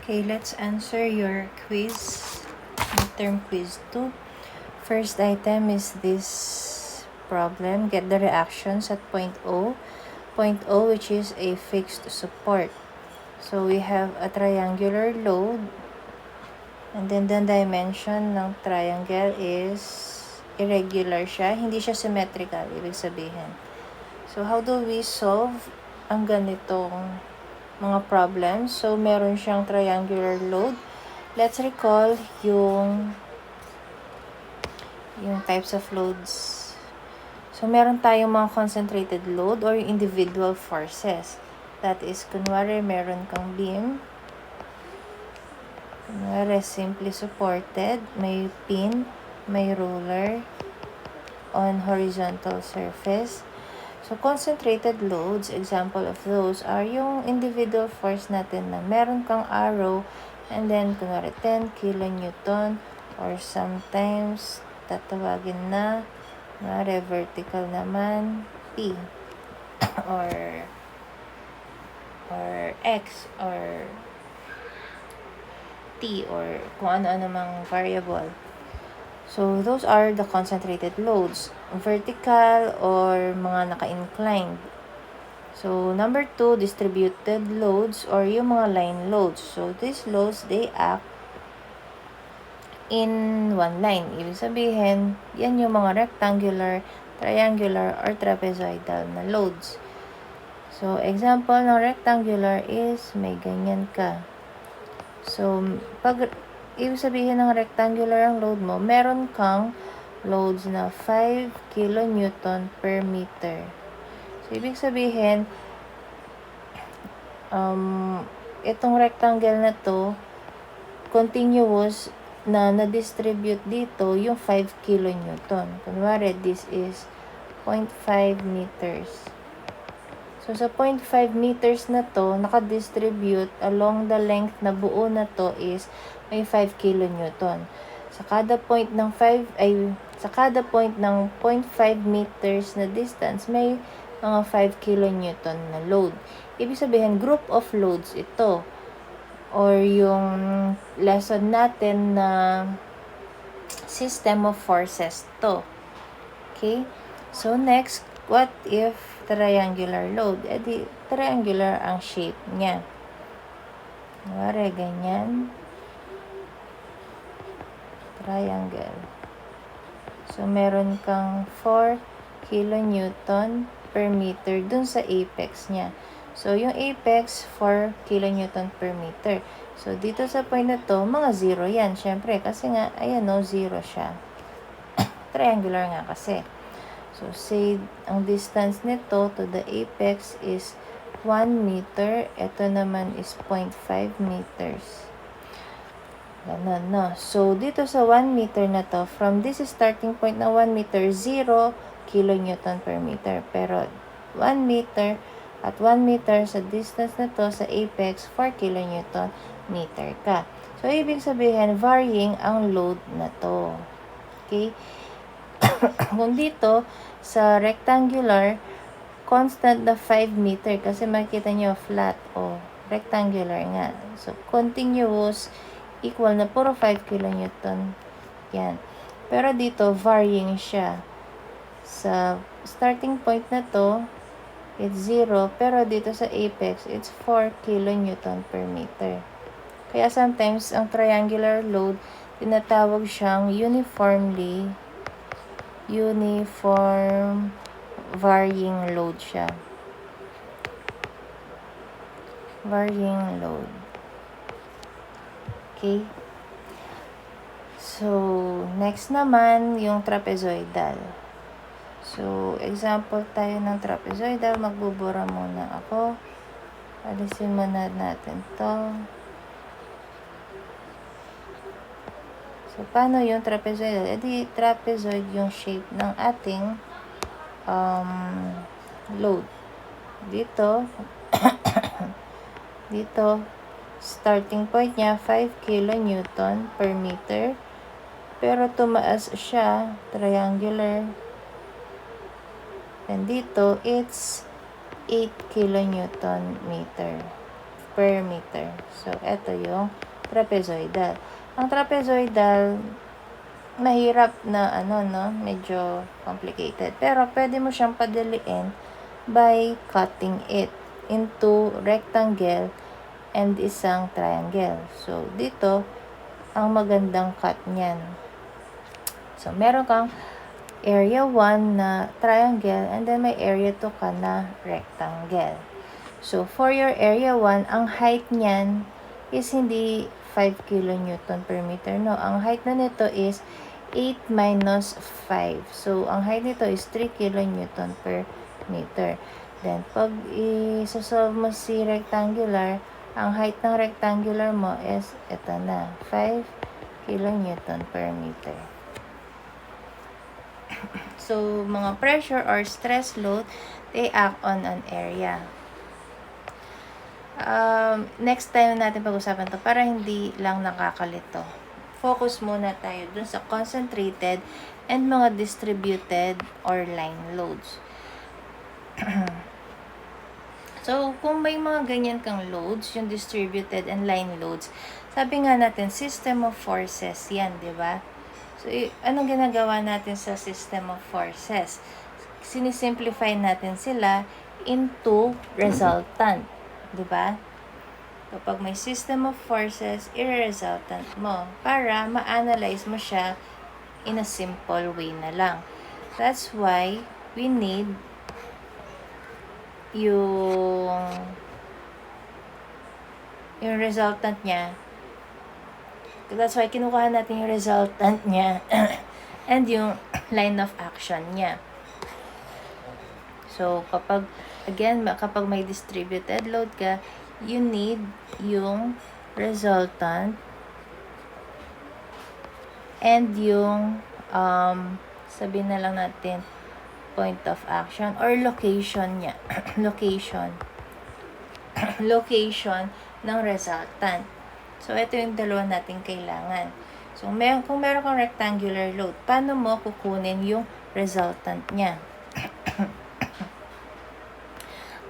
Okay, let's answer your quiz, midterm quiz 2. First item is this problem. Get the reactions at point O. Point O, which is a fixed support. So we have a triangular load, and then the dimension ng triangle is irregular siya. Hindi siya symmetrical, ibig sabihin. So how do we solve ang ganitong mga problems? So meron siyang triangular load. Let's recall yung types of loads. So meron tayong mga concentrated load or individual forces. That is, kunwari meron kang beam. Kunwari simply supported, may pin, may roller on horizontal surface. So, concentrated loads, example of those are yung individual force natin na meron kang arrow and then, kunwari 10 kilonewton or sometimes tatawagin na vertical naman P or X or T or kung ano-ano mang variable. So, those are the concentrated loads. Vertical or mga naka-inclined. So, number 2, distributed loads or yung mga line loads. So, these loads, they act in one line. Ibig sabihin, yan yung mga rectangular, triangular, or trapezoidal na loads. So, example ng rectangular is may ganyan ka. So, pag ibig sabihin ng rectangular ang load mo, meron kang loads na 5 kilonewton per meter. So, ibig sabihin, itong rectangle na to, continuous na na-distribute dito yung 5 kilonewton. Kunwari, this is 0.5 meters. So, sa 0.5 meters na to, naka-distribute along the length na buo na to is may 5 kilonewton. Sa kada point ng 0.5 meters na distance, may mga 5 kilonewton na load. Ibig sabihin, group of loads ito. Or yung lesson natin na system of forces to. Okay? So, next, what if triangular load? Di triangular ang shape niya. Kunwari, ganyan. Triangle. So, meron kang 4 kilonewton per meter dun sa apex niya. So, yung apex, 4 kilonewton per meter. So, dito sa point na to, mga 0 yan. Syempre, kasi nga, ayan o, 0 siya. Triangular nga kasi. So, say, ang distance nito to the apex is 1 meter. Ito naman is 0.5 meters. Ganun, no? So, dito sa 1 meter na to, from this starting point na 1 meter, 0 kilonewton per meter. Pero, 1 meter at 1 meter sa distance na to sa apex, 4 kilonewton meter ka. So, ibig sabihin, varying ang load na to. Okay? Kung dito, sa rectangular, constant na 5 meter kasi makikita nyo flat o rectangular nga. So, continuous equal na puro 5 kilonewton. Yan. Pero dito, varying siya. Sa starting point na to, it's 0. Pero dito sa apex, it's 4 kilonewton per meter. Kaya sometimes, ang triangular load, tinatawag siyang uniform varying load siya. Varying load. Okay? So, next naman, yung trapezoidal. So, example tayo ng trapezoidal. Magbubura muna ako. Alisin muna natin to. So, paano yung trapezoidal? Di trapezoid yung shape ng ating load. Dito, dito, starting point niya, 5 kilonewton per meter. Pero tumaas siya, triangular. And dito, it's 8 kilonewton meter. per meter. So, ito yung trapezoidal. Ang trapezoidal, mahirap na medyo complicated. Pero pwede mo siyang padaliin by cutting it into rectangle and isang triangle. So, dito, ang magandang cut niyan. So, meron kang area 1 na triangle and then may area 2 ka na rectangle. So, for your area 1, ang height niyan is hindi 5 kilonewton per meter. No, ang height na nito is 8 minus 5. So, ang height nito is 3 kilonewton per meter. Then, pag isosolve mo si rectangular, ang height ng rectangular mo is ito na, 5 kilonewton per meter. So, mga pressure or stress load, they act on an area. Next time natin pag-usapan to para hindi lang nakakalito. Focus muna tayo dun sa concentrated and mga distributed or line loads. So, kung may mga ganyan kang loads, yung distributed and line loads, sabi nga natin, system of forces yan, di ba? So, anong ginagawa natin sa system of forces? Sinisimplify natin sila into resultant, di ba? Kapag may system of forces, i-resultant mo para ma-analyze mo siya in a simple way na lang. That's why we need yung resultant niya. That's why kinukuha natin yung resultant niya and yung line of action niya. So, kapag may distributed load ka, you need yung resultant and yung sabihin na lang natin point of action or location niya. location ng resultant. So, ito yung dalawa nating kailangan. So, kung meron kang rectangular load, paano mo kukunin yung resultant niya?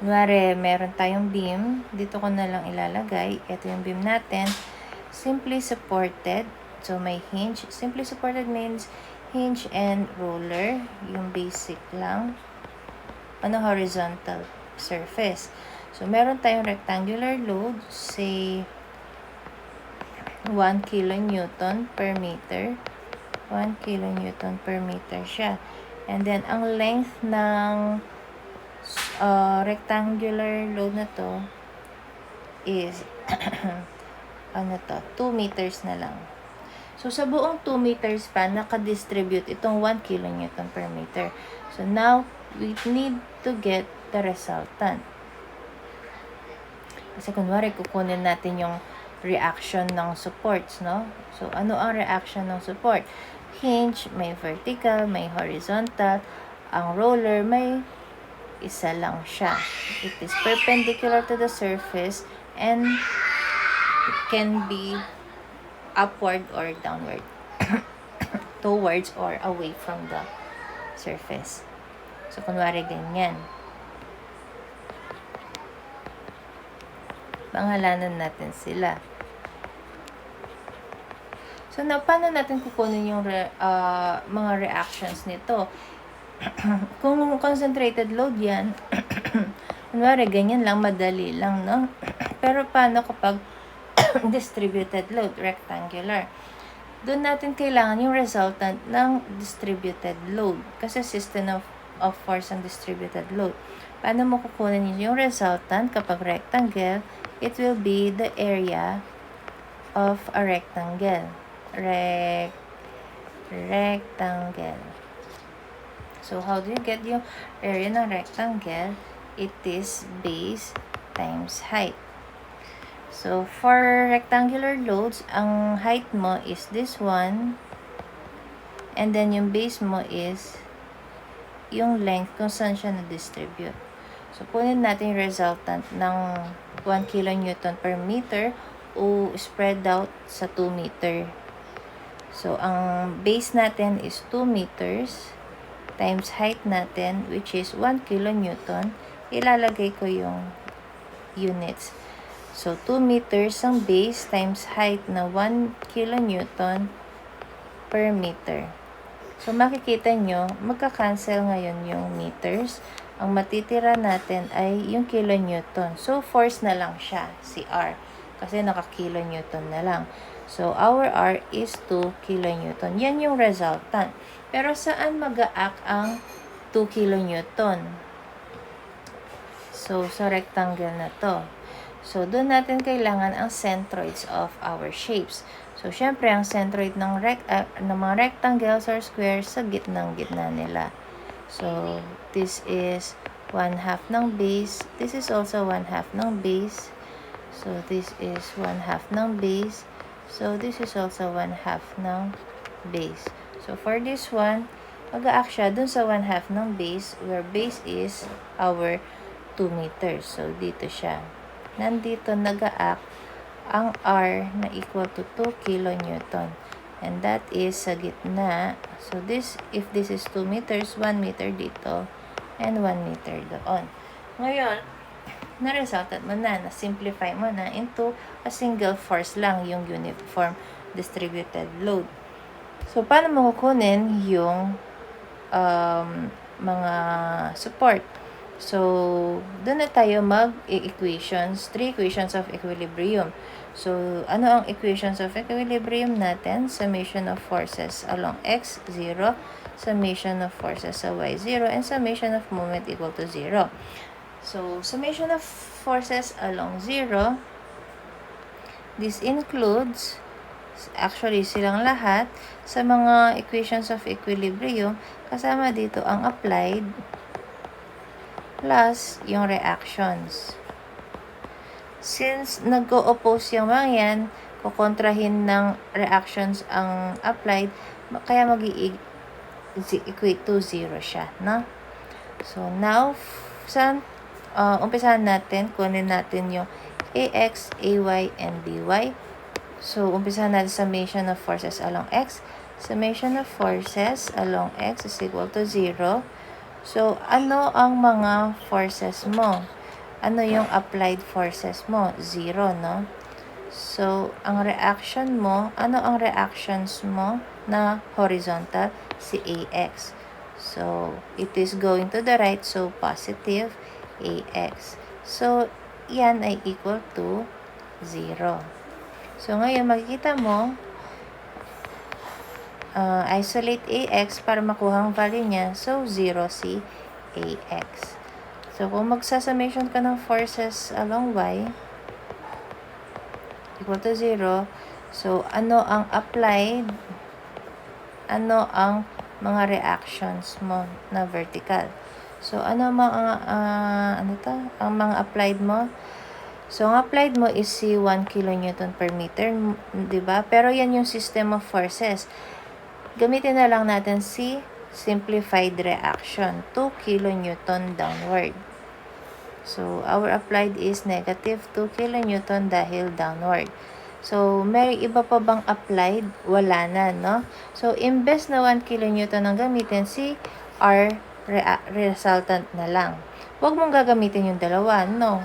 Kunwari, meron tayong beam. Dito ko na lang ilalagay. Ito yung beam natin. Simply supported. So, may hinge. Simply supported means hinge and roller. Yung basic lang. Horizontal surface. So, meron tayong rectangular load. Say, 1 kilonewton per meter. 1 kilonewton per meter siya. And then, ang length ng rectangular load na to is 2 meters na lang. So, sa buong 2 meters pa, naka-distribute itong 1 kilonewton per meter. So, now, we need to get the resultant. Kasi kunwari, kukunin natin yung reaction ng supports, no? So, ano ang reaction ng support? Hinge, may vertical, may horizontal. Ang roller, may isa lang siya. It is perpendicular to the surface and it can be upward or downward. Towards or away from the surface. So, kunwari ganyan. Pangalanan natin sila. So, paano natin kukunin yung mga reactions nito? Kung concentrated load yan, kunwari, ganyan lang, madali lang, no? Pero paano kapag distributed load, rectangular? Doon natin kailangan yung resultant ng distributed load. Kasi system of force and distributed load. Paano mo kukunin yung resultant kapag rectangle? It will be the area of a rectangle. Rectangle. So, how do you get yung area ng rectangle? It is base times height. So, for rectangular loads, ang height mo is this one. And then, yung base mo is yung length kung saan siya na-distribute. So, kunin natin yung resultant ng 1 kilonewton per meter o spread out sa 2 meter. So, ang base natin is 2 meters times height natin, which is 1 kilonewton. Ilalagay ko yung units. So, 2 meters ang base times height na 1 kilonewton per meter. So, makikita nyo, magka-cancel ngayon yung meters. Ang matitira natin ay yung kilonewton. So, force na lang siya, si R. Kasi naka-kilonewton na lang. So, our R is 2 kilonewton. Yan yung resultant. Pero saan mag-a-act ang 2 kilonewton? So, sa rectangle na to. So, doon natin kailangan ang centroids of our shapes. So, syempre, ang centroid ng mga rectangles or squares sa gitna nila. So, this is 1/2 ng base. This is also 1/2 ng base. So, this is 1/2 ng base. So, this is also 1/2 ng base. So, for this one, mag-a-act siya dun sa 1/2 ng base, where base is our 2 meters. So, dito siya. Nandito nag-a-act ang R na equal to 2 kilonewton. And that is sa gitna. So, if this is 2 meters, 1 meter dito, and 1 meter doon. Ngayon, na-resultat mo na simplify mo na into a single force lang yung uniform distributed load. So, paano mo kukunin yung mga support? So, doon na tayo mag-equations, 3 equations of equilibrium. So, ano ang equations of equilibrium natin? Summation of forces along x, 0. Summation of forces sa y, 0. And summation of moment equal to 0. So, summation of forces along 0, this includes, actually silang lahat, sa mga equations of equilibrium, kasama dito ang applied, plus yung reactions. Since nag-o-oppose yung mga yan, kukontrahin ng reactions ang applied, kaya mag-equate to 0 siya, no? So, now, umpisahan natin, kunin natin yung AX, AY, and BY. So, umpisahan natin summation of forces along X. Summation of forces along X is equal to 0. So, ano ang mga forces mo? Ano yung applied forces mo? 0, no? So, ang reaction mo, ano ang reactions mo na horizontal? Si AX. So, it is going to the right, so positive AX. So, yan ay equal to 0. So, ngayon, makikita mo, isolate AX para makuha ang value niya. So, 0 si AX. So, kung magsasummation ka ng forces along Y, equal to 0. So, ano ang applied? Ano ang mga reactions mo na vertical? So, ano mga, ang mga applied mo? So, ang applied mo is si 1 kilonewton per meter, diba? Pero yan yung system of forces. Gamitin na lang natin si simplified reaction, 2 kilonewton downward. So, our applied is negative 2 kilonewton dahil downward. So, may iba pa bang applied? Wala na, no? So, imbes na 1 kilonewton ang gamitin, si R resultant na lang. Huwag mong gagamitin yung dalawa, no?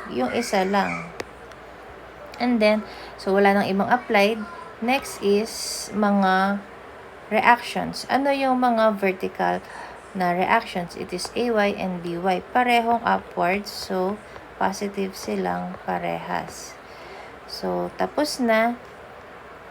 Yung isa lang. And then, so wala nang ibang applied. Next is mga reactions. Ano yung mga vertical na reactions? It is AY and BY. Parehong upwards, so positive silang parehas. So, tapos na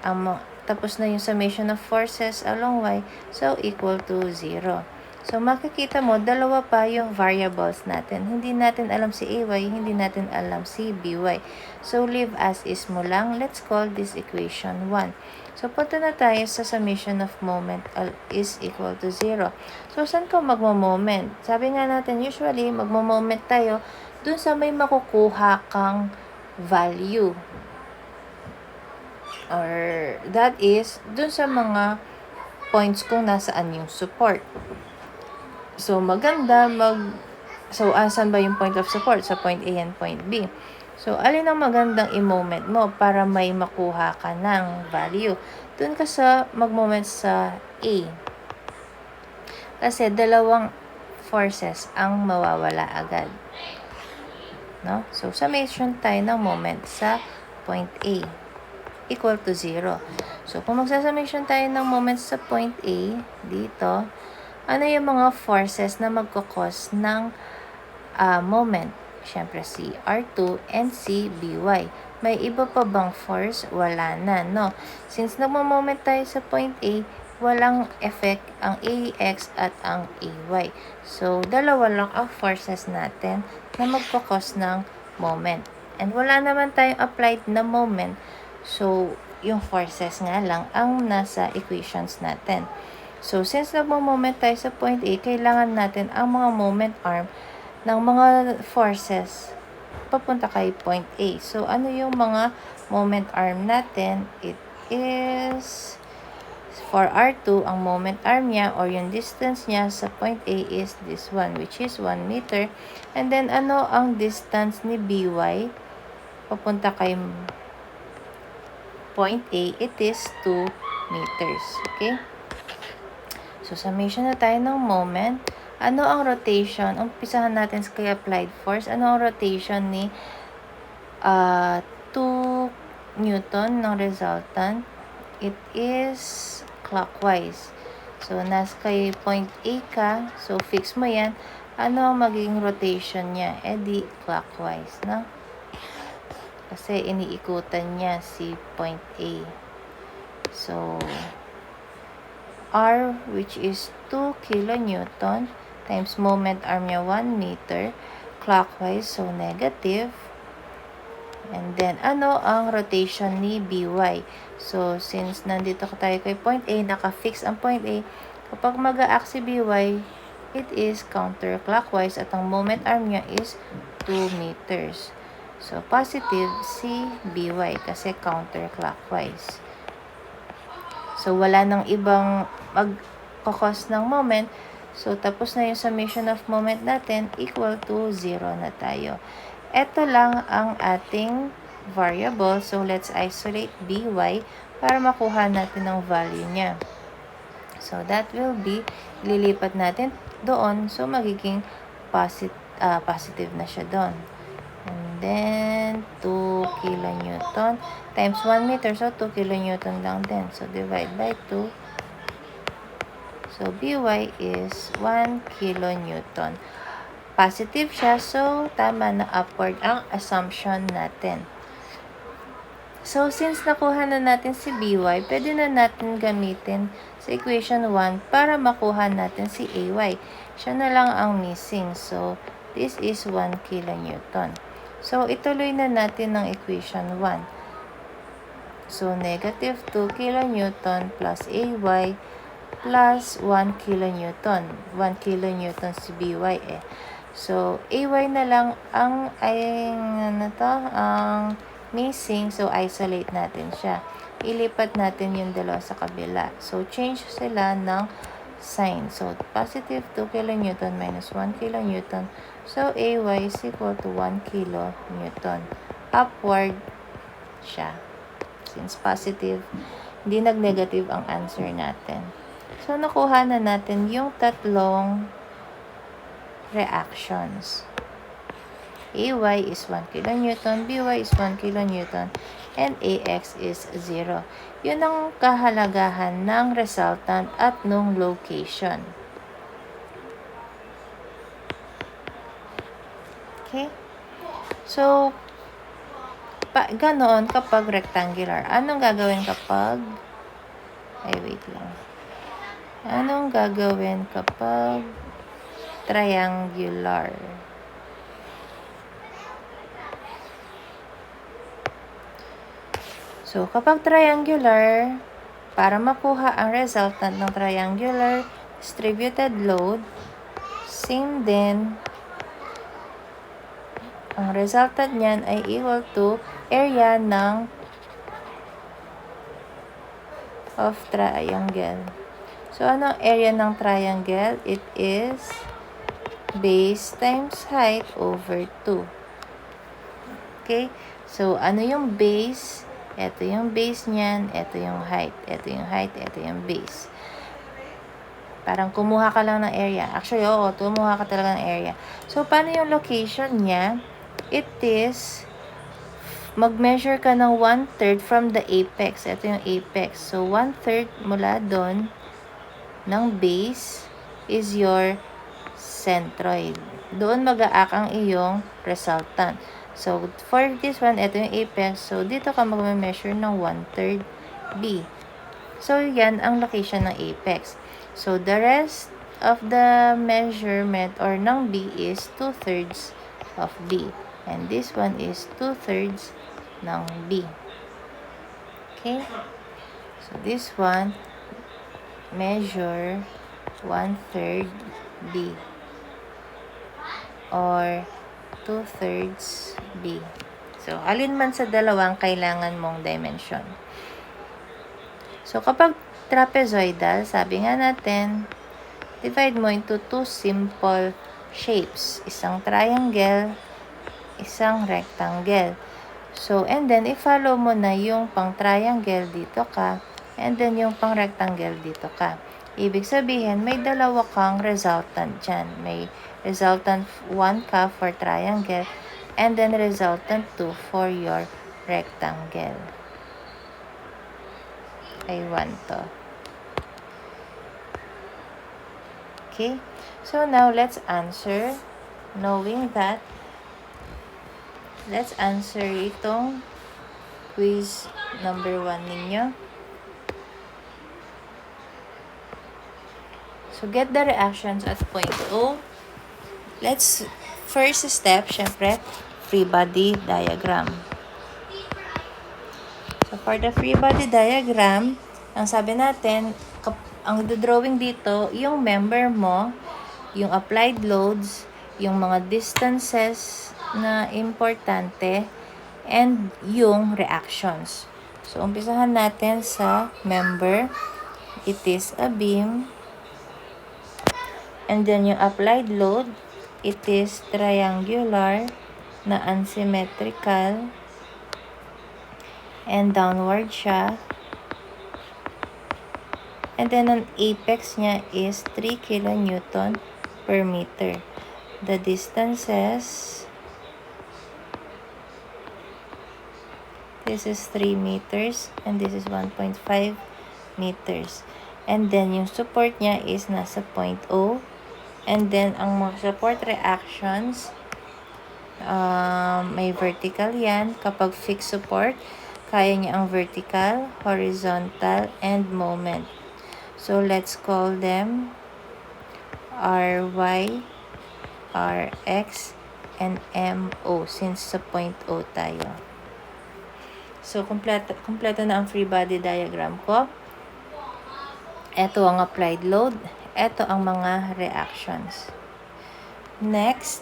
yung summation of forces along Y, so equal to 0. So, makikita mo, dalawa pa yung variables natin. Hindi natin alam si AY, hindi natin alam si BY. So, leave as is mo lang. Let's call this equation 1. So, punta na tayo sa summation of moment is equal to 0. So, saan ka magmo-moment? Sabi nga natin, usually, magmo-moment tayo dun sa may makukuha kang value. Or, that is, dun sa mga points kung nasaan yung support. So, maganda saan ba yung point of support? Sa point A and point B. So, alin ang magandang i-moment mo para may makuha ka ng value? Doon ka mag-moment sa A. Kasi dalawang forces ang mawawala agad. no? So, summation tayo ng moment sa point A equal to 0. So, kung magsasummation tayo ng moment sa point A, dito, ano yung mga forces na magkakos ng moment? Siyempre, si R2 and si BY. May iba pa bang force? Wala na, no? Since nagmo-moment tayo sa point A, walang effect ang AX at ang AY. So, dalawa lang ang forces natin na magkakos ng moment. And wala naman tayong applied na moment. So, yung forces nga lang ang nasa equations natin. So, since nagmo-moment tayo sa point A, kailangan natin ang mga moment arm ng mga forces papunta kay point A. So, ano yung mga moment arm natin? It is, for R2, ang moment arm niya or yung distance niya sa point A is this one, which is 1 meter. And then, ano ang distance ni BY papunta kay point A? It is 2 meters. Okay? So, summation na tayo ng moment. Ano ang rotation? Umpisahan natin sa kay applied force. Ano ang rotation ni 2 Newton ng resultant? It is clockwise. So, nasa kay point A ka. So, fix mo yan. Ano ang magiging rotation niya? Di clockwise, no? Kasi iniikutan niya si point A. So, R, which is 2 kilonewton, times moment arm niya 1 meter, clockwise, so negative. And then, ano ang rotation ni BY? So, since nandito tayo kay point A, naka-fix ang point A, kapag mag-a-act si BY, it is counterclockwise at ang moment arm niya is 2 meters. So, positive si BY kasi counterclockwise. So, wala nang ibang mag-cause ng moment. So, tapos na yung summation of moment natin, equal to 0 na tayo. Ito lang ang ating variable. So, let's isolate BY para makuha natin ang value niya. So, that will be, lilipat natin doon. So, magiging positive na siya doon. And then, 2 kilonewton times 1 meter. So, 2 kilonewton lang din. So, divide by 2. So, BY is 1 kilonewton. Positive siya, so tama na upward ang assumption natin. So, since nakuha na natin si BY, pwede na natin gamitin sa equation 1 para makuha natin si AY. Siya na lang ang missing. So, this is 1 kilonewton. So, ituloy na natin ng equation 1. So, negative 2 kilonewton plus AY plus 1 kilonewton. 1 kilonewton si BY eh. So, AY na lang ang missing. So, isolate natin siya. Ilipat natin yung dalawa sa kabila. So, change sila ng sign. So, positive 2 kilonewton minus 1 kilonewton. So, AY is equal to 1 kilonewton. Upward siya. Since positive, hindi nag-negative ang answer natin. So, nakuha na natin yung tatlong reactions. AY is 1 kilonewton, BY is 1 kilonewton, and AX is 0. Yun ang kahalagahan ng resultant at nung location. Okay? So, ganoon kapag rectangular. Anong gagawin kapag wait lang. Anong gagawin kapag triangular? So, kapag triangular, para makuha ang resultant ng triangular distributed load, same din, ang resultant niyan ay equal to area of triangle. So, ano area ng triangle? It is base times height over 2. Okay? So, ano yung base? Ito yung base niyan. Ito yung height. Ito yung height. Ito yung base. Parang kumuha ka lang ng area. Actually, oo. Kumuha ka talaga ng area. So, paano yung location niya? it is, mag-measure ka ng 1/3 from the apex. Ito yung apex. So, 1/3 mula doon ng base is your centroid. Doon mag-a-act ang iyong resultant. So, for this one, ito yung apex. So, dito ka mag-measure ng 1/3 B. So, yan ang location ng apex. So, the rest of the measurement or ng B is 2/3 of B. And this one is 2/3 ng B. Okay? So, this one, measure 1/3 B or 2/3 B. So, alin man sa dalawang kailangan mong dimension. So, kapag trapezoidal, sabi nga natin, divide mo into two simple shapes. Isang triangle, isang rectangle. So, and then, i-follow mo na yung pang triangle dito ka, and then yung pang rectangle dito ka. Ibig sabihin, may dalawa kang resultant dyan. May resultant 1 ka for triangle, and then resultant 2 for your rectangle. I want to. Okay? So, now, let's answer. Knowing that, let's answer itong quiz number 1 ninyo. So, get the reactions at point O. Let's, first step, syempre, free body diagram. So, for the free body diagram, ang sabi natin, ang drawing dito, yung member mo, yung applied loads, yung mga distances na importante, and yung reactions. So, umpisahan natin sa member. It is a beam. And then, yung applied load, it is triangular na unsymmetrical and downward siya. And then, ang apex niya is 3 kilonewton per meter. The distances, this is 3 meters and this is 1.5 meters. And then, yung support niya is nasa point O. And then, ang mga support reactions, may vertical yan. Kapag fixed support, kaya niya ang vertical, horizontal, and moment. So, let's call them RY, RX, and MO since sa point O tayo. So, kompleto na ang free body diagram ko. Ito ang applied load. Ito ang mga reactions. Next,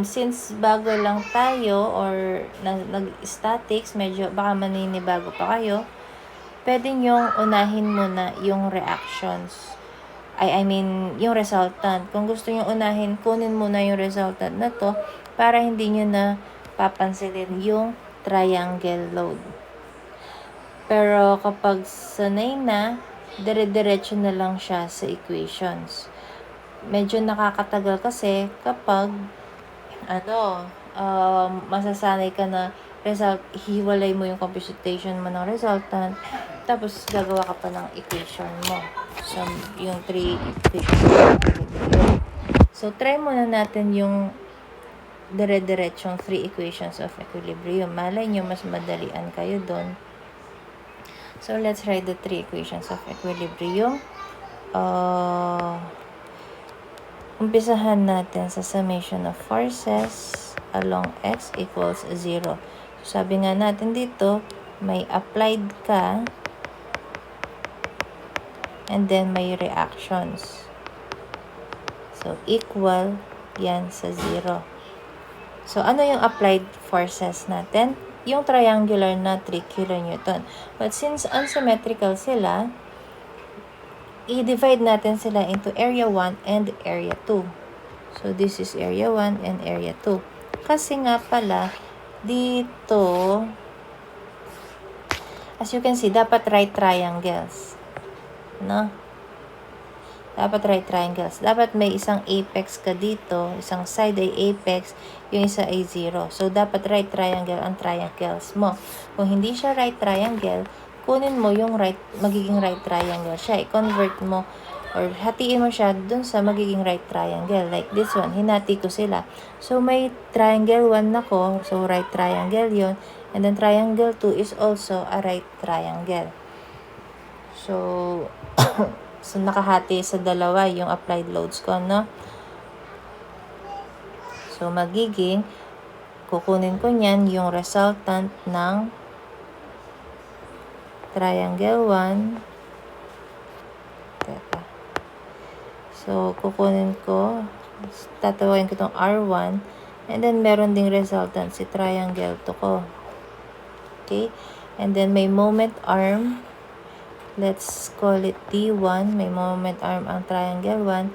since bago lang tayo or nag-statics, medyo baka maninibago pa kayo, pwede nyong unahin muna yung reactions. I mean, yung resultant. Kung gusto nyo unahin, kunin muna yung resultant na to para hindi nyo na papansinin yung triangle load. Pero kapag sanay na, dire-diretso na lang siya sa equations. Medyo nakakatagal kasi kapag masasanay ka na result, hiwalay mo yung computation mo ng resultant, tapos gagawa ka pa ng equation mo. So, yung 3 equations. So, try muna natin yung dire-diretsong 3 equations of equilibrium. Malay nyo, mas madalian kayo doon. So, let's write the 3 equations of equilibrium. Umpisahan natin sa summation of forces along x equals 0. So, sabi nga natin dito, may applied ka and then may reactions. So, equal yan sa 0. So, ano yung applied forces natin? Yung triangular na 3 kilonewton. But since unsymmetrical sila, i-divide natin sila into area 1 and area 2. So, this is area 1 and area 2. Kasi nga pala, dito, as you can see, dapat right triangles. No? Dapat right triangles. Dapat may isang apex ka dito, isang side ay apex, yung isa ay 0. So, dapat right triangle ang triangles mo. Kung hindi siya right triangle, kunin mo yung magiging right triangle siya. I-convert mo or hatiin mo siya dun sa magiging right triangle. Like this one, hinati ko sila. So, may triangle 1 na ko. So, right triangle yon. And then, triangle 2 is also a right triangle. So, so nakahati sa dalawa yung applied loads ko, no? So, magiging, kukunin ko niyan yung resultant ng triangle 1. Teka. So, kukunin ko, tatawagin ko itong R1, and then meron ding resultant si triangle 2 ko. Okay? And then, may moment arm. Let's call it D1. May moment arm ang triangle 1.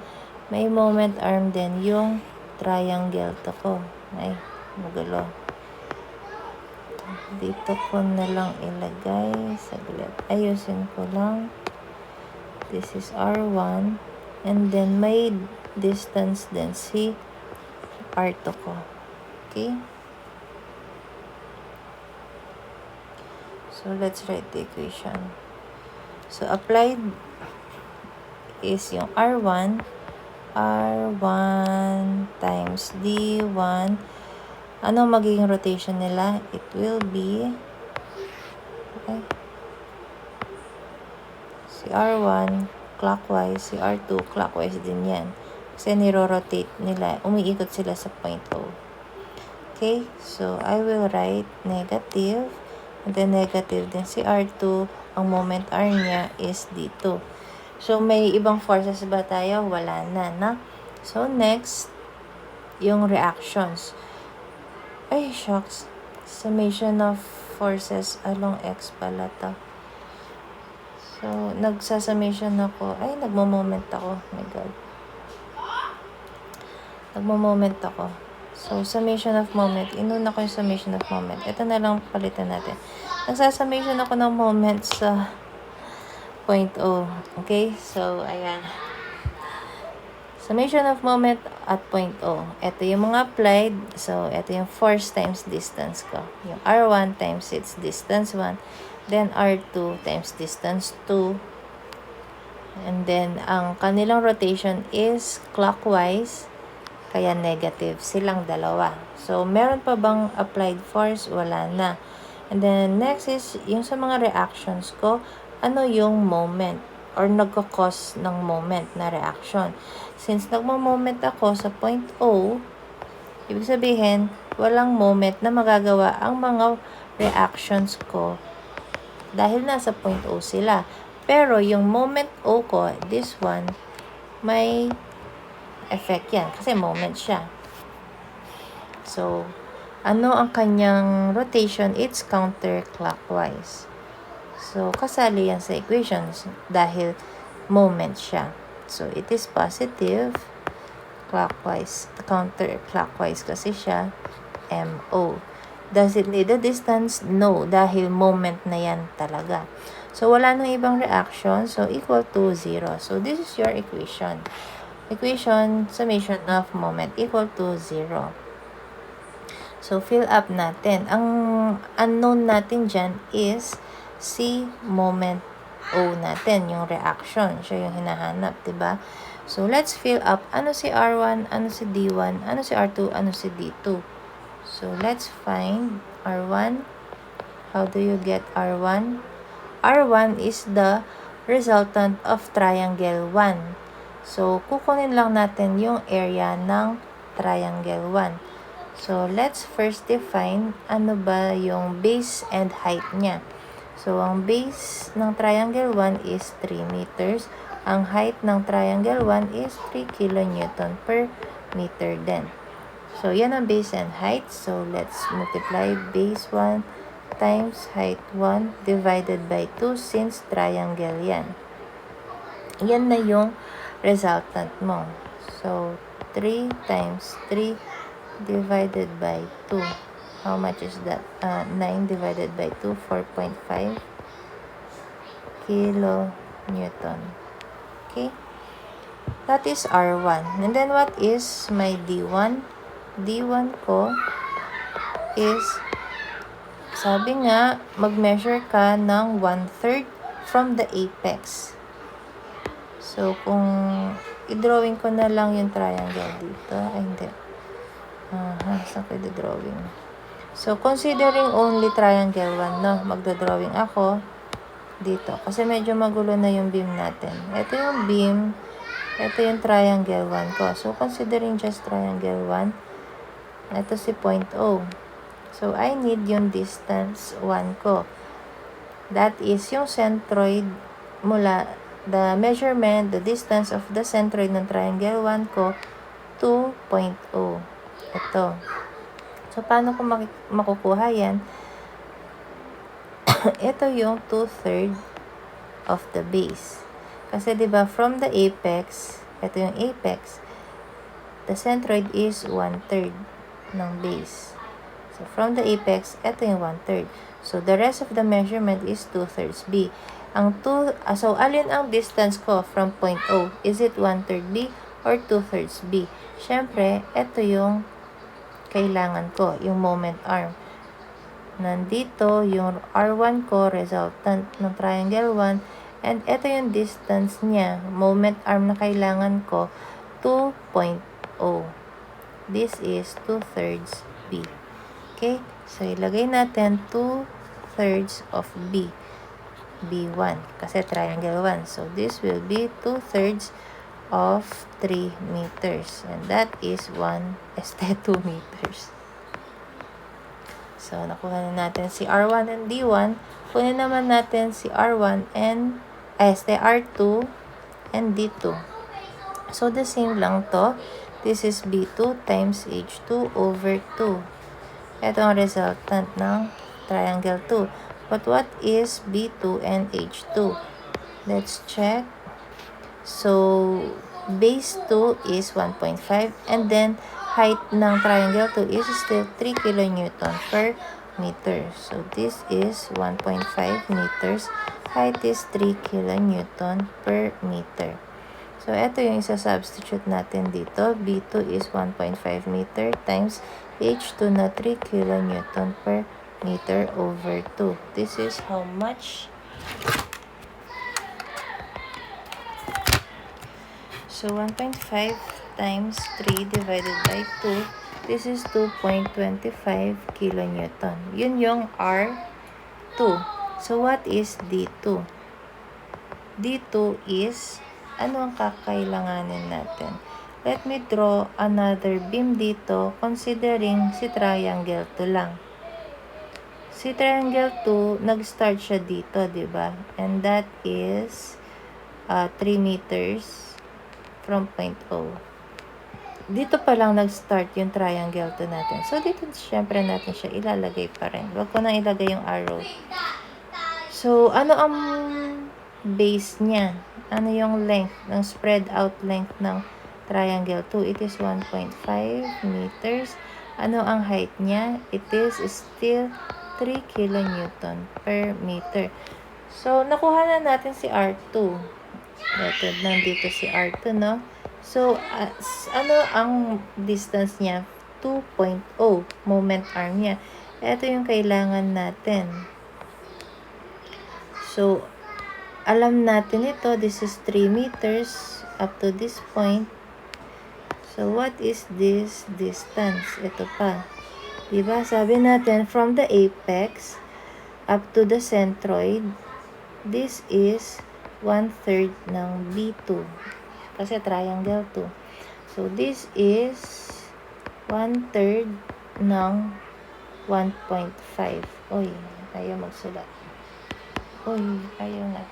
May moment arm din yung triangle 2 ko. Ay, magulo. Dito ko na lang ilagay. Saglit. Ayusin ko lang. This is R1. And then, may distance din si R2 ko. Okay? So, let's write the equation. So, applied is yung R1 times D1. Ano magiging rotation nila? It will be, okay, si R1 clockwise, si R2 clockwise din yan. Kasi niro-rotate nila, umiikot sila sa point O. Okay, so I will write negative, and then negative din si R2, ang moment arm niya is D2. So, may ibang forces ba tayo? Wala na, na? So, next, yung reactions. Ay, shucks. Summation of forces along X pala to. So, nagsasummation ako. Ay, nagmo-moment ako. Oh my God. Nagmo-moment ako. So, summation of moment. Inuna ko yung summation of moment. Ito na lang palitan natin. Nagsasummation ako ng moment sa point O. Okay? So, ayan. Summation of moment at point O. Ito yung mga applied. So, ito yung force times distance ko. Yung R1 times its distance 1. Then, R2 times distance 2. And then, ang kanilang rotation is clockwise. Kaya negative silang dalawa. So, meron pa bang applied force? Wala na. And then, next is, yung sa mga reactions ko, ano yung moment? Or nagkakos ng moment na reaction. Since nagmo-moment ako sa point O, ibig sabihin, walang moment na magagawa ang mga reactions ko dahil nasa point O sila. Pero yung moment O ko, this one, may effect yan kasi moment siya. So, ano ang kanyang rotation? It's counterclockwise. So, kasali yan sa equations dahil moment siya. So, it is positive clockwise. Counterclockwise kasi siya, MO. Does it need a distance? No, dahil moment na yan talaga. So, wala nang ibang reaction. So, equal to 0. So, this is your equation. Equation, summation of moment equal to 0. So, fill up natin. Ang unknown natin dyan is si moment O natin, yung reaction. Siya yung hinahanap, diba? So, let's fill up. Ano si R1, ano si D1, ano si R2, ano si D2. So, let's find R1. How do you get R1? R1 is the resultant of triangle 1. So, kukunin lang natin yung area ng triangle 1. So, let's first define ano ba yung base and height niya. So, ang base ng triangle 1 is 3 meters. Ang height ng triangle 1 is 3 kilonewton per meter din. So, yan ang base and height. So, let's multiply base 1 times height 1 divided by 2 since triangle yan. Yan na yung resultant mo. So, 3 times 3 divided by 2. How much is that? 9 divided by 2, 4.5 kilonewton. Okay? That is R1. And then what is my D1? D1 ko is, sabi nga, mag-measure ka ng 1/3 from the apex. So, kung i-drawing ko na lang yung triangle dito, ay hindi. Saan ko i-drawing? So, considering only triangle 1, no? Magdodrawing ako dito. Kasi medyo magulo na yung beam natin. Ito yung beam. Ito yung triangle 1 ko. So, considering just triangle 1, ito si point O. So, I need yung distance 1 ko. That is yung centroid mula, the measurement, the distance of the centroid ng triangle 1 ko to point O. Ito. So, paano ko makukuha yan? Ito yung 2/3 of the base. Kasi, diba, from the apex, ito yung apex, the centroid is 1/3 ng base. So, from the apex, ito yung 1/3. So, the rest of the measurement is 2/3 B. So, alin ang distance ko from point O? Is it 1/3 B or 2/3 B? Siyempre, ito yung kailangan ko, yung moment arm. Nandito, yung R1 ko, resultant ng triangle 1, and ito yung distance niya, moment arm na kailangan ko, 2 point O. This is 2/3 B. Okay? So, ilagay natin 2/3 of B. B1. Kasi triangle 1. So, this will be 2/3 of 3 meters. And that is 2 meters. So, nakuha na natin si R1 and D1. Kunin naman natin si R1 and R2 and D2. So, the same lang to. This is B2 times H2 over 2. Ito ang resultant ng triangle 2. But what is B2 and H2? Let's check. So, base 2 is 1.5 and then height ng triangle 2 is still 3 kilonewton per meter. So, this is 1.5 meters. Height is 3 kilonewton per meter. So, ito yung isa-substitute natin dito. B2 is 1.5 meter times H2 na 3 kilonewton per meter over 2. This is how much? So, 1.5 times 3 divided by 2, this is 2.25 kilonewton. Yun yung R2. So, what is D2? D2 is, ano ang kakailanganin natin? Let me draw another beam dito considering si triangle 2 lang. Si triangle 2, nag-start siya dito, diba? And that is 3 meters from point O. Dito pa lang nag-start yung triangle 2 natin. So, dito syempre natin siya ilalagay pa rin. Huwag ko nang ilagay yung arrow. So, ano ang base niya? Ano yung length, ng spread out length ng triangle 2? It is 1.5 meters. Ano ang height niya? It is still 3 kilonewton per meter. So, nakuha na natin si R2. Ito, nandito si R2, no? So, ano ang distance niya? 2.0 moment arm niya. Ito yung kailangan natin. So, alam natin ito. This is 3 meters up to this point. So, what is this distance? Ito pa. Diba? Sabi natin, from the apex up to the centroid, this is 1/3 ng B2. Kasi triangle 2. So, this is 1/3 ng 1.5. Uy, ayaw magsulat. Uy, ayaw na.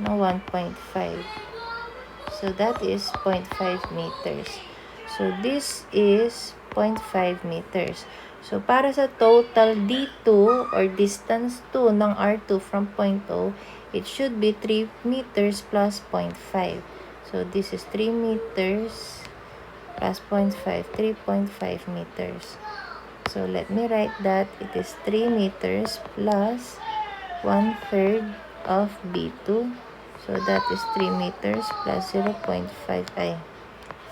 No, 1.5. So, that is 0.5 meters. So, this is 0.5 meters. So, para sa total D2 or distance 2 ng R2 from point O, it should be 3 meters plus 0.5. So, this is 3 meters plus 0.5, 3.5 meters. So, let me write that it is 3 meters plus 1/3 of B2. So, that is 3 meters plus 0.5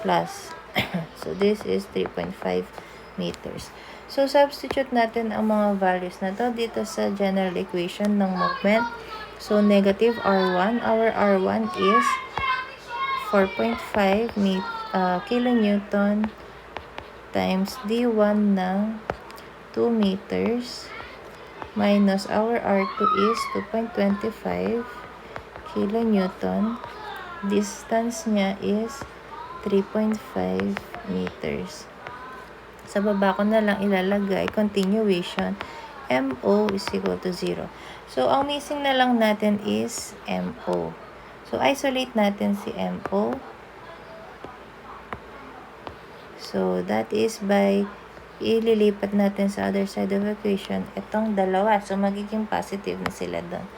plus. So, this is 3.5 meters. So, substitute natin ang mga values na to dito sa general equation ng movement. So, negative R1. Our R1 is 4.5 kilonewton times D1 ng 2 meters minus our R2 is 2.25 kilonewton. Distance niya is 3.5 meters. Sa baba ko na lang ilalagay continuation. MO is equal to 0. So, ang missing na lang natin is MO. So, isolate natin si MO. So, that is by ililipat natin sa other side of equation itong dalawa. So, magiging positive na sila doon.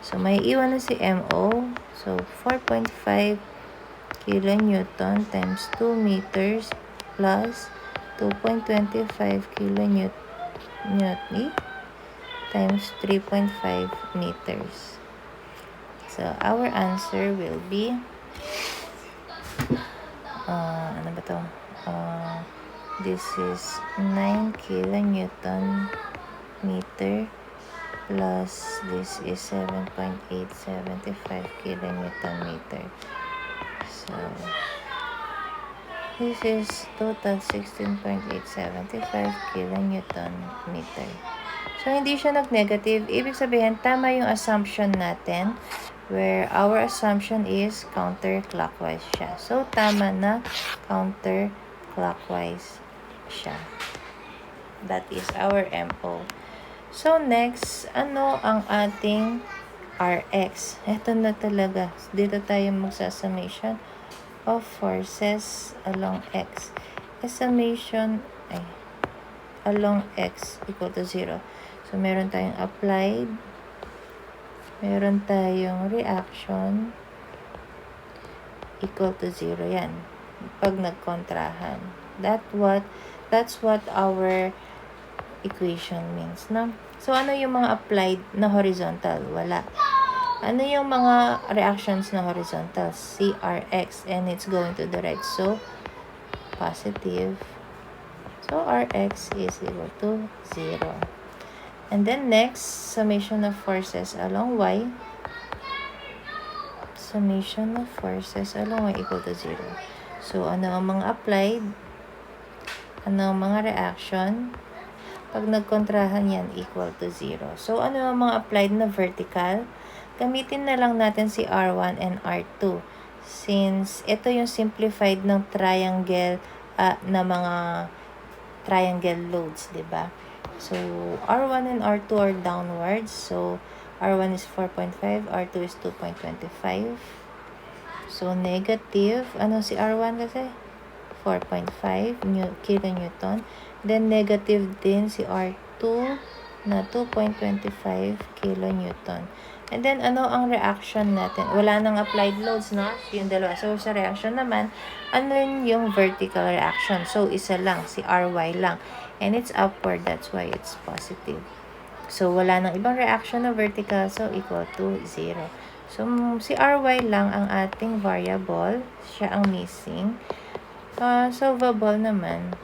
So, may iwan na si MO. So, 4.5 kilonewton times 2 meters plus 2.25 kilonewton times 3.5 meters. So, our answer will be ano ba to? This is 9 kilonewton meter plus this is 7.875 kilonewton meter. So, this is total 16.875 kilonewton meter. So, hindi siya nag-negative. Ibig sabihin, tama yung assumption natin where our assumption is counterclockwise siya. So, tama na counterclockwise siya. That is our MO. So, next, ano ang ating RX? Ito na talaga. Dito tayo magsa-summation of forces along X. Summation along X equal to 0. So, meron tayong applied, meron tayong reaction equal to 0. Yan. Pag nagkontrahan. That's what our equation means, no? So, ano yung mga applied na horizontal? Wala. Ano yung mga reactions na horizontal? CRX, and it's going to the right. So, positive. So, Rx is equal to 0. And then, next, summation of forces along Y. Summation of forces along Y equal to 0. So, ano ang mga applied? Ano ang mga reaction? Pag nagkontrahan yan, equal to 0. So, ano ang mga applied na vertical? Gamitin na lang natin si R1 and R2. Since ito yung simplified ng triangle na mga triangle loads, diba? So, R1 and R2 are downwards. So, R1 is 4.5, R2 is 2.25. So, negative. Ano si R1 kasi? 4.5 kilonewton. Then, negative din si R2 na 2.25 kilonewton. And then, ano ang reaction natin? Wala nang applied loads, no? Yung dalawa. So, sa reaction naman, ano yung vertical reaction? So, isa lang. Si RY lang. And it's upward. That's why it's positive. So, wala nang ibang reaction na vertical. So, equal to 0. So, si RY lang ang ating variable. Siya ang missing. Solvable naman.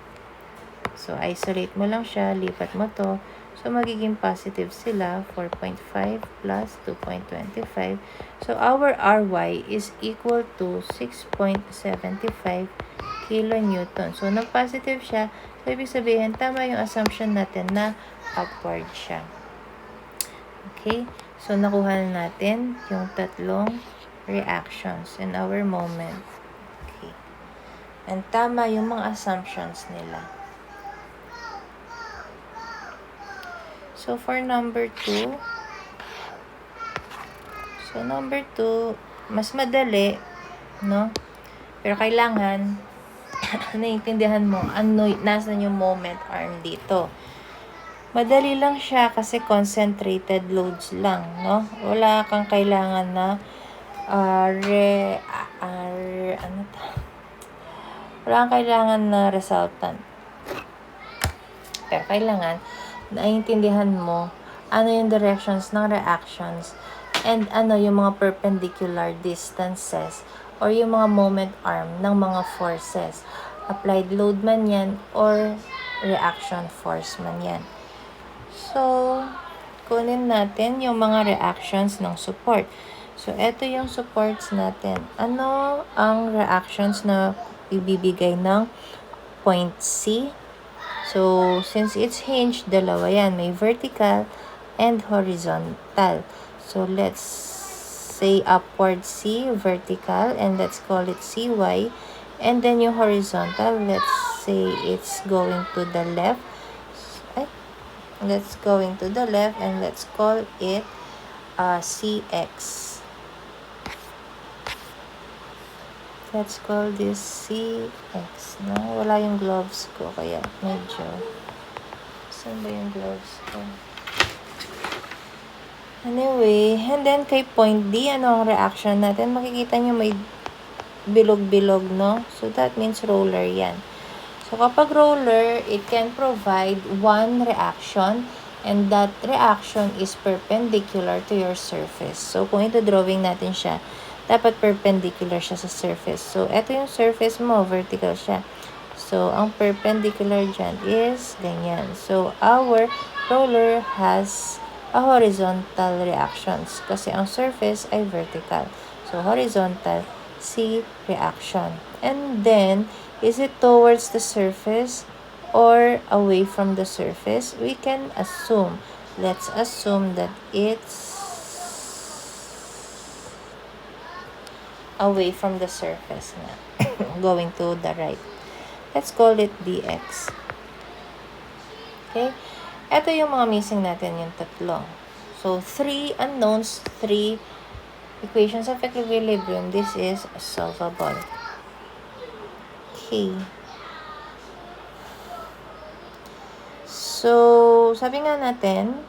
So, isolate mo lang siya. Lipat mo to. So, magiging positive sila, 4.5 plus 2.25. So, our Ry is equal to 6.75 kilonewton. So, nag-positive siya. So, ibig sabihin, tama yung assumption natin na upward siya. Okay? So, nakuha na natin yung tatlong reactions in our moment. Okay. And tama yung mga assumptions nila. So, for number 2, mas madali, no? Pero kailangan, naiintindihan mo, nasan yung moment arm dito. Madali lang siya kasi concentrated loads lang, no? Wala kang kailangan na, wala kang kailangan na resultant. Pero kailangan, naiintindihan mo ano yung directions ng reactions And yung mga perpendicular distances or yung mga moment arm ng mga forces. Applied load man yan or reaction force man yan. So, kunin natin yung mga reactions ng support. So, eto yung supports natin. Ano ang reactions na ibibigay ng point C? So, since it's hinged, dalawa yan. May vertical and horizontal. So, let's say upward C, vertical, and let's call it CY. And then yung horizontal, let's say it's going to the left. Let's going to the left and let's call it CX. Let's call this CX. No? Wala yung gloves ko, kaya medyo... Saan ba yung gloves ko? Anyway, and then kay point D, ano ang reaction natin? Makikita nyo may bilog-bilog, no? So, that means roller yan. So, kapag roller, it can provide one reaction and that reaction is perpendicular to your surface. So, kung ito drawing natin siya, dapat perpendicular siya sa surface. So, ito yung surface mo, vertical siya. So, ang perpendicular dyan is ganyan. So, our roller has a horizontal reactions kasi ang surface ay vertical. So, horizontal, C reaction. And then, is it towards the surface or away from the surface? We can assume. Let's assume that it's away from the surface na. Going to the right. Let's call it dx. Okay? Ito yung mga missing natin, yung tatlo. So, 3 unknowns, 3 equations of equilibrium. This is solvable. Okay. So, sabi nga natin,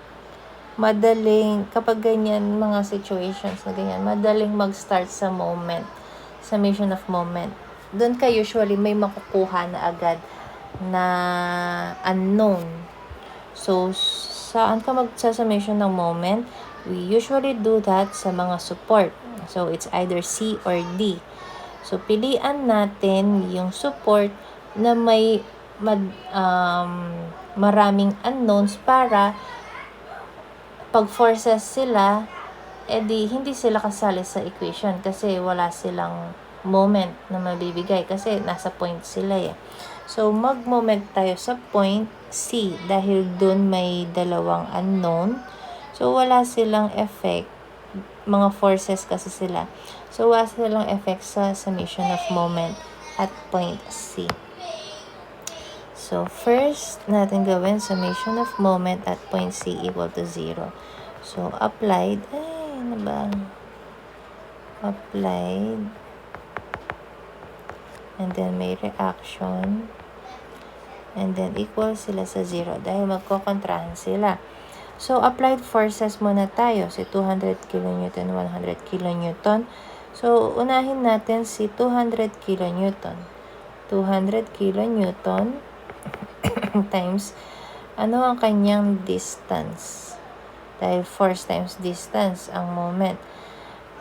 madaling, kapag ganyan, mga situations na ganyan, madaling mag-start sa moment, summation of moment. Doon ka usually may makukuha na agad na unknown. So, saan ka magsa-summation ng moment? We usually do that sa mga support. So, it's either C or D. So, pilian natin yung support na may maraming unknowns para pag forces sila, edi hindi sila kasali sa equation kasi wala silang moment na mabibigay kasi nasa point sila eh. So, mag-moment tayo sa point C dahil dun may dalawang unknown. So, wala silang effect. Mga forces kasi sila. So, wala silang effect sa summation of moment at point C. So, first natin gawin summation of moment at point C equal to 0. So, applied. Ano ba? Applied. And then, may reaction. And then, equal sila sa 0 dahil magkokontrahan sila. So, applied forces muna tayo. Si 200 kN, 100 kN. So, unahin natin si 200 kN. 200 kN times, ano ang kanyang distance? Dahil force times distance ang moment.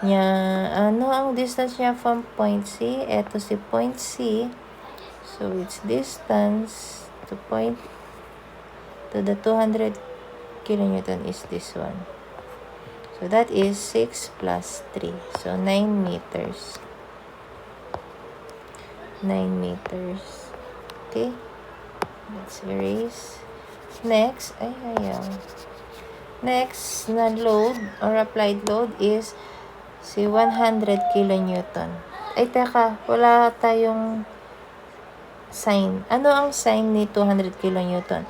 Ano ang distance niya from point C? Ito si point C. So, its distance to point to the 200 kilonewton is this one. So, that is 6 plus 3. So, 9 meters. 9 meters. Okay? Let's erase. Next, ayaw. Next na load or applied load is si 100 kilonewton. Ay, teka, wala tayong sign. Ano ang sign ni 200 kilonewton?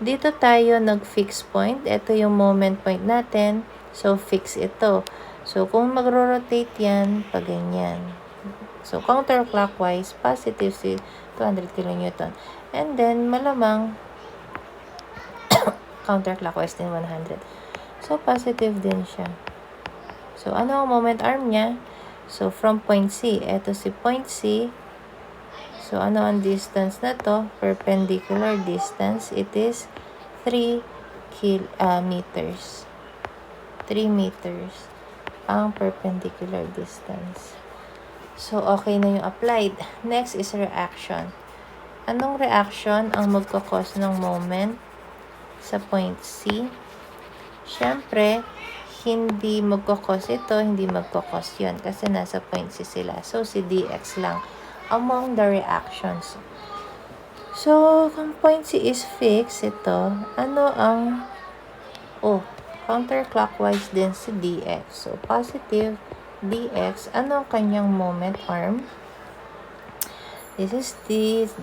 Dito tayo nag-fix point. Ito yung moment point natin. So, fix ito. So, kung magro-rotate yan, pag ganyan. So, counterclockwise, positive si 200 kilonewton. And then, malamang, counterclockwise din 100. So, positive din siya. So, ano ang moment arm niya? So, from point C. Ito si point C. So, ano ang distance na to? Perpendicular distance. It is 3 meters. 3 meters. ang perpendicular distance. So, okay na yung applied. Next is reaction. Anong reaction ang magkakause ng moment sa point C? Siyempre, hindi magkakause ito, hindi magkakause yun kasi nasa point C sila. So, si dx lang among the reactions. So, kung point C is fixed, ito, ano ang, counterclockwise din si dx. So, positive dx, ano ang kanyang moment arm? This is,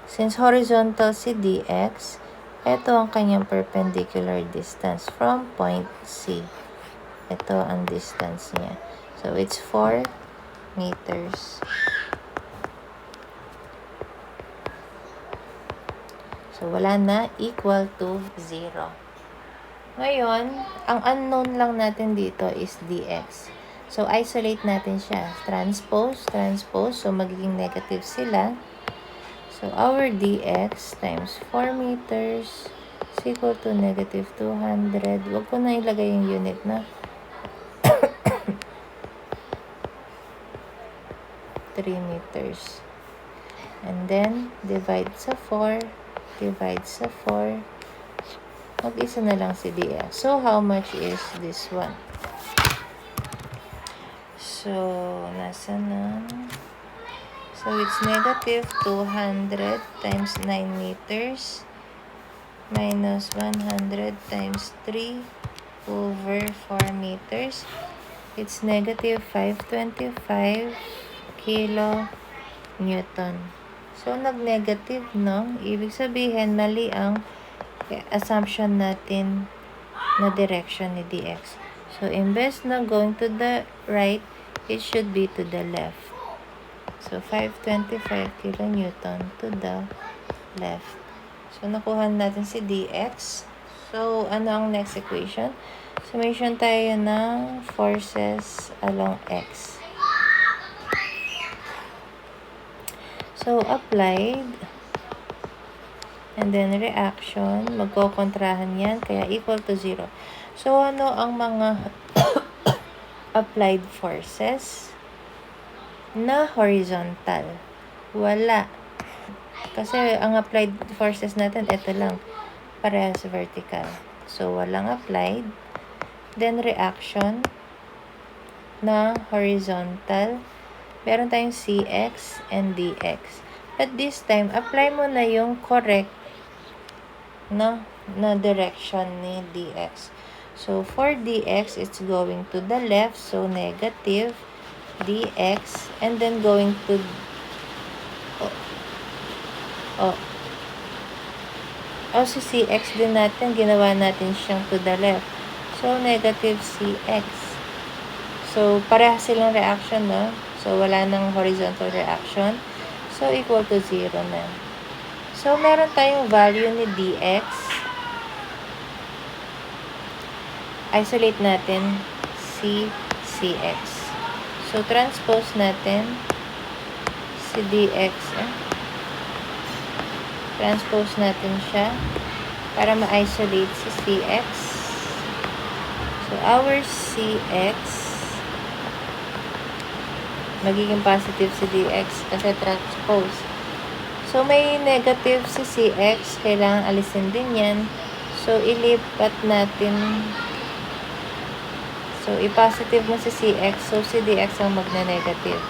since horizontal si dx, ito ang kanyang perpendicular distance from point C. Ito ang distance niya. So, it's 4 meters. So, wala na, equal to 0. Ngayon, ang unknown lang natin dito is dx. So, isolate natin siya. Transpose. So, magiging negative sila. So, our dx times 4 meters is equal to negative 200. Huwag ko na ilagay yung unit na 3 meters. And then, divide sa 4. Mag-isa na lang si dx. So, how much is this one? So, nasa na? So, it's negative 200 times 9 meters minus 100 times 3 over 4 meters. It's negative 525 kilonewton. So, nag-negative, no? Ibig sabihin, mali ang assumption natin na direction ni dx. So, imbes na going to the right, it should be to the left. So, 525 kilonewton to the left. So, nakuha natin si dx. So, ano ang next equation? Summation tayo ng forces along x. So, applied. And then, reaction. Magkokontrahan yan. Kaya, equal to 0. So, ano ang mga applied forces na horizontal? Wala. Kasi, ang applied forces natin, ito lang. Parehas vertical. So, walang applied. Then, reaction na horizontal. Meron tayong cx and dx. But this time, apply mo na yung correct na direction ni dx. So, for dx, it's going to the left. So, negative dx. And then, going to... si cx din natin, ginawa natin siyang to the left. So, negative cx. So, pareha silang reaction, no? So, wala nang horizontal reaction. So, equal to 0 na. So, meron tayong value ni dx. Isolate natin si cx. So, transpose natin si dx. Transpose natin siya para ma-isolate si cx. So, our cx magiging positive si dx kasi transpose. So, may negative si cx. Kailangan alisin din yan. So, ilipat natin. So, i-positive mo si cx. So, si dx ang magna-negative.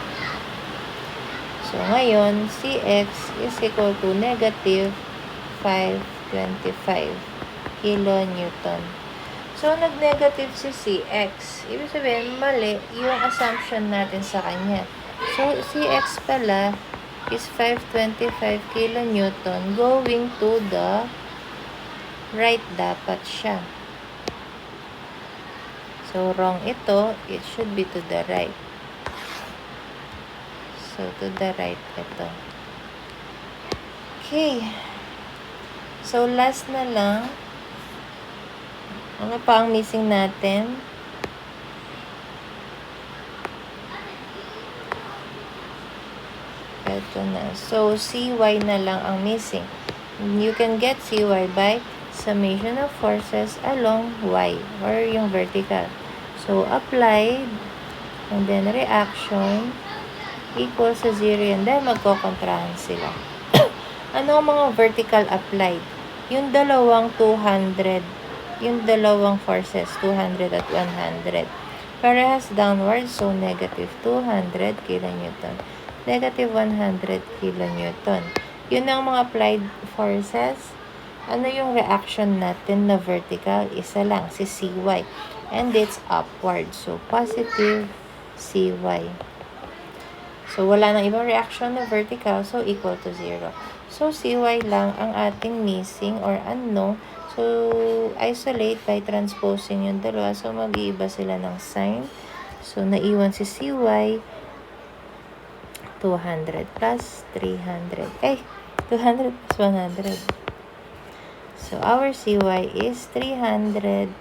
So, ngayon, cx is equal to negative 525 kilonewton. So, nag-negative si cx. Ibig sabihin, mali yung assumption natin sa kanya. So, cx pala is 525 kilonewton going to the right dapat siya. So, wrong ito. It should be to the right. So, to the right ito. Okay. So, last na lang. Ano pa ang missing natin? Ito na. So, cy na lang ang missing. You can get cy by summation of forces along y, or yung vertical. So, applied, and then reaction, equals sa 0 yan dahil magkokontrahan sila. Ano ang mga vertical applied? Yung dalawang 200, yung dalawang forces, 200 at 100. Parehas downward, so negative 200 kilonewton. Negative 100 kilonewton. Yun ang mga applied forces. Ano yung reaction natin na vertical? Isa lang, si CY. And it's upward. So, positive CY. So, wala nang ibang reaction na vertical, so equal to 0. So, CY lang ang ating missing or unknown. So, isolate by transposing yung dalawa. So, mag-iiba sila ng sign. So, naiwan si CY, 200 plus 300. 200 plus 100. So, our CY is 300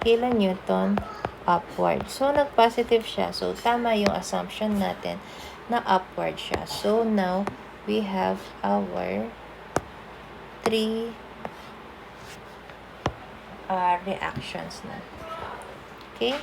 kilonewton upward. So, nag-positive siya. So, tama yung assumption natin na upward siya. So, now, we have our 3 reactions na. Okay?